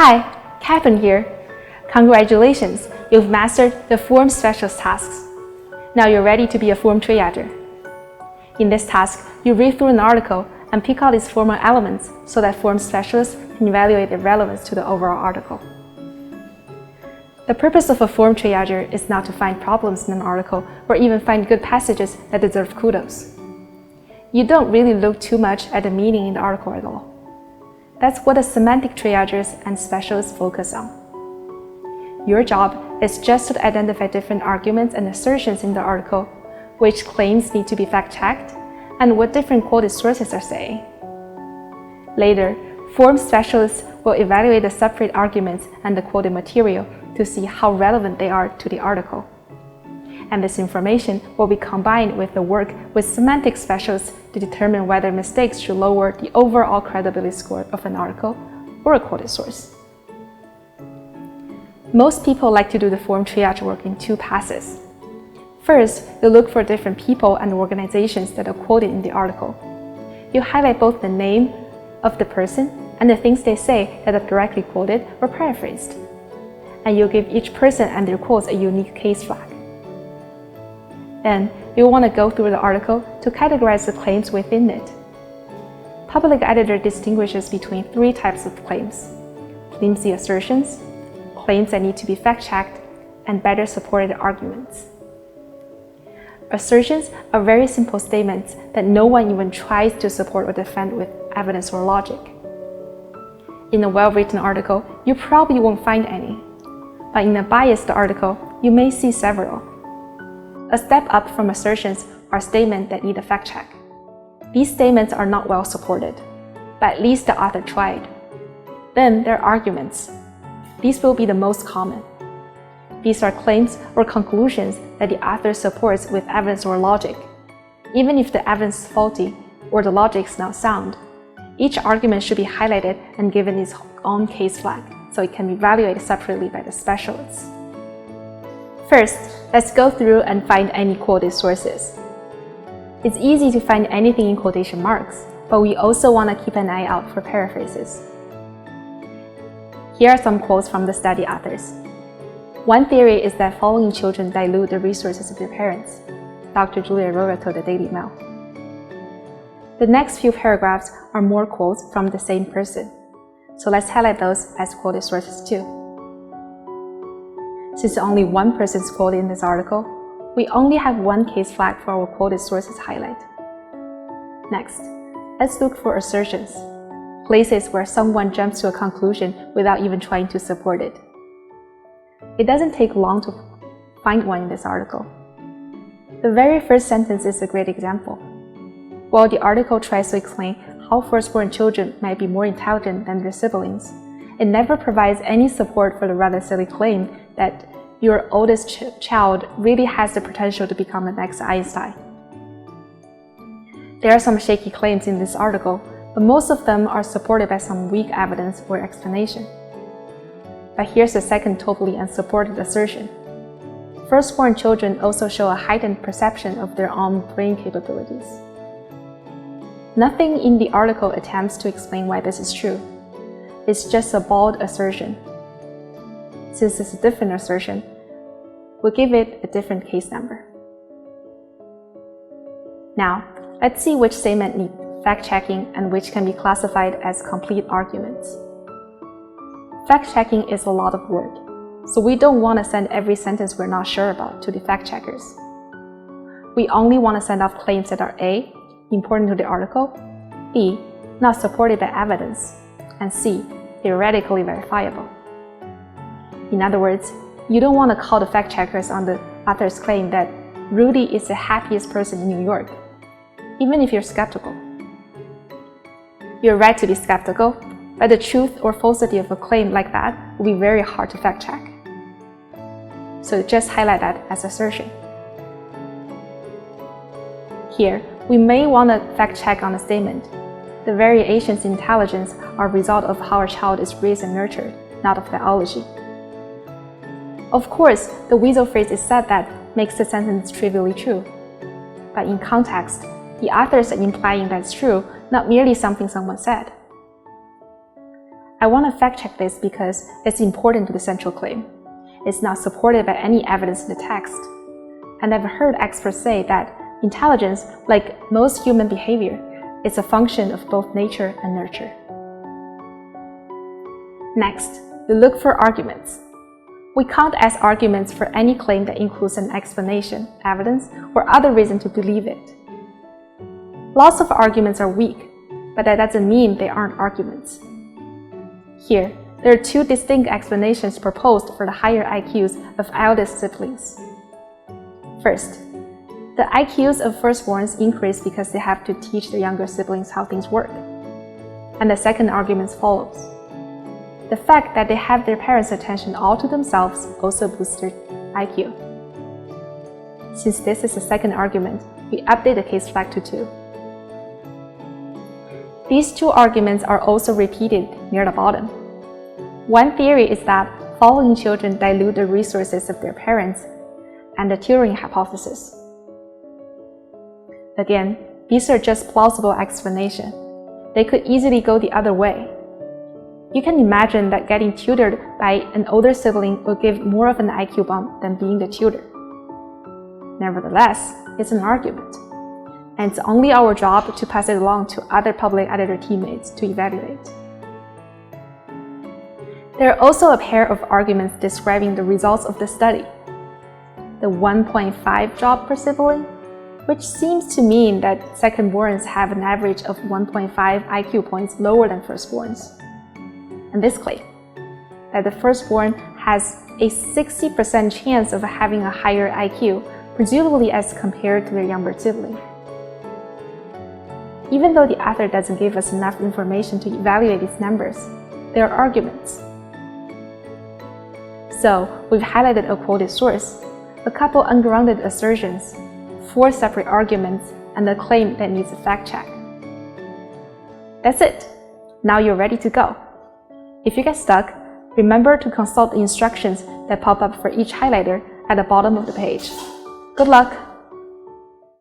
Hi, Catherine here. Congratulations, you've mastered the form specialist tasks. Now you're ready to be a form triager. In this task, you read through an article and pick out its formal elements so that form specialists can evaluate their relevance to the overall article. The purpose of a form triager is not to find problems in an article or even find good passages that deserve kudos. You don't really look too much at the meaning in the article at all. That's what the semantic triagers and specialists focus on. Your job is just to identify different arguments and assertions in the article, which claims need to be fact-checked, and what different quoted sources are saying. Later, form specialists will evaluate the separate arguments and the quoted material to see how relevant they are to the article. And this information will be combined with the work with semantic specialists to determine whether mistakes should lower the overall credibility score of an article or a quoted source. Most people like to do the form triage work in two passes. First, you look for different people and organizations that are quoted in the article. You highlight both the name of the person and the things they say that are directly quoted or paraphrased. And you'll give each person and their quotes a unique case flag. Then, you'll want to go through the article to categorize the claims within it. Public Editor distinguishes between three types of claims: flimsy assertions, claims that need to be fact-checked, and better supported arguments. Assertions are very simple statements that no one even tries to support or defend with evidence or logic. In a well-written article, you probably won't find any, but in a biased article, you may see several. A step up from assertions are statements that need a fact check. These statements are not well supported, but at least the author tried. Then there are arguments. These will be the most common. These are claims or conclusions that the author supports with evidence or logic. Even if the evidence is faulty or the logic is not sound, each argument should be highlighted and given its own case flag, so it can be evaluated separately by the specialists. First, let's go through and find any quoted sources. It's easy to find anything in quotation marks, but we also want to keep an eye out for paraphrases. Here are some quotes from the study authors. One theory is that following children dilute the resources of their parents, Dr. Julia Royer told the Daily Mail. The next few paragraphs are more quotes from the same person, so let's highlight those as quoted sources too. Since only one person is quoted in this article, we only have one case flag for our quoted sources highlight. Next, let's look for assertions, places where someone jumps to a conclusion without even trying to support it. It doesn't take long to find one in this article. The very first sentence is a great example. While the article tries to explain how firstborn children might be more intelligent than their siblings, it never provides any support for the rather silly claim that your oldest child really has the potential to become the next Einstein. There are some shaky claims in this article, but most of them are supported by some weak evidence or explanation. But here's the second totally unsupported assertion. Firstborn children also show a heightened perception of their own brain capabilities. Nothing in the article attempts to explain why this is true. It's just a bald assertion. Since it's a different assertion, we'll give it a different case number. Now, let's see which statement need fact-checking and which can be classified as complete arguments. Fact-checking is a lot of work, so we don't want to send every sentence we're not sure about to the fact-checkers. We only want to send off claims that are A, important to the article, B, not supported by evidence, and C, theoretically verifiable. In other words, you don't want to call the fact-checkers on the author's claim that Rudy is the happiest person in New York, even if you're skeptical. You're right to be skeptical, but the truth or falsity of a claim like that will be very hard to fact-check. So just highlight that as assertion. Here, we may want to fact-check on a statement. The variations in intelligence are a result of how a child is raised and nurtured, not of biology. Of course, the weasel phrase is said that makes the sentence trivially true. But in context, the authors are implying that's true, not merely something someone said. I want to fact-check this because it's important to the central claim. It's not supported by any evidence in the text. And I've heard experts say that intelligence, like most human behavior, is a function of both nature and nurture. Next, we look for arguments. We count as arguments for any claim that includes an explanation, evidence, or other reason to believe it. Lots of arguments are weak, but that doesn't mean they aren't arguments. Here, there are two distinct explanations proposed for the higher IQs of eldest siblings. First, the IQs of firstborns increase because they have to teach their younger siblings how things work. And the second argument follows. The fact that they have their parents' attention all to themselves also boosts their IQ. Since this is the second argument, we update the case flag to 2. These two arguments are also repeated near the bottom. One theory is that following children dilute the resources of their parents, and the tutoring hypothesis. Again, these are just plausible explanations. They could easily go the other way. You can imagine that getting tutored by an older sibling will give more of an IQ bump than being the tutor. Nevertheless, it's an argument, and it's only our job to pass it along to other public editor teammates to evaluate. There are also a pair of arguments describing the results of the study. The 1.5 job per sibling, which seems to mean that secondborns have an average of 1.5 IQ points lower than firstborns. And this claim, that the firstborn has a 60% chance of having a higher IQ, presumably as compared to their younger sibling. Even though the author doesn't give us enough information to evaluate these numbers, they are arguments. So, we've highlighted a quoted source, a couple ungrounded assertions, 4 separate arguments, and a claim that needs a fact check. That's it. Now you're ready to go. If you get stuck, remember to consult the instructions that pop up for each highlighter at the bottom of the page. Good luck!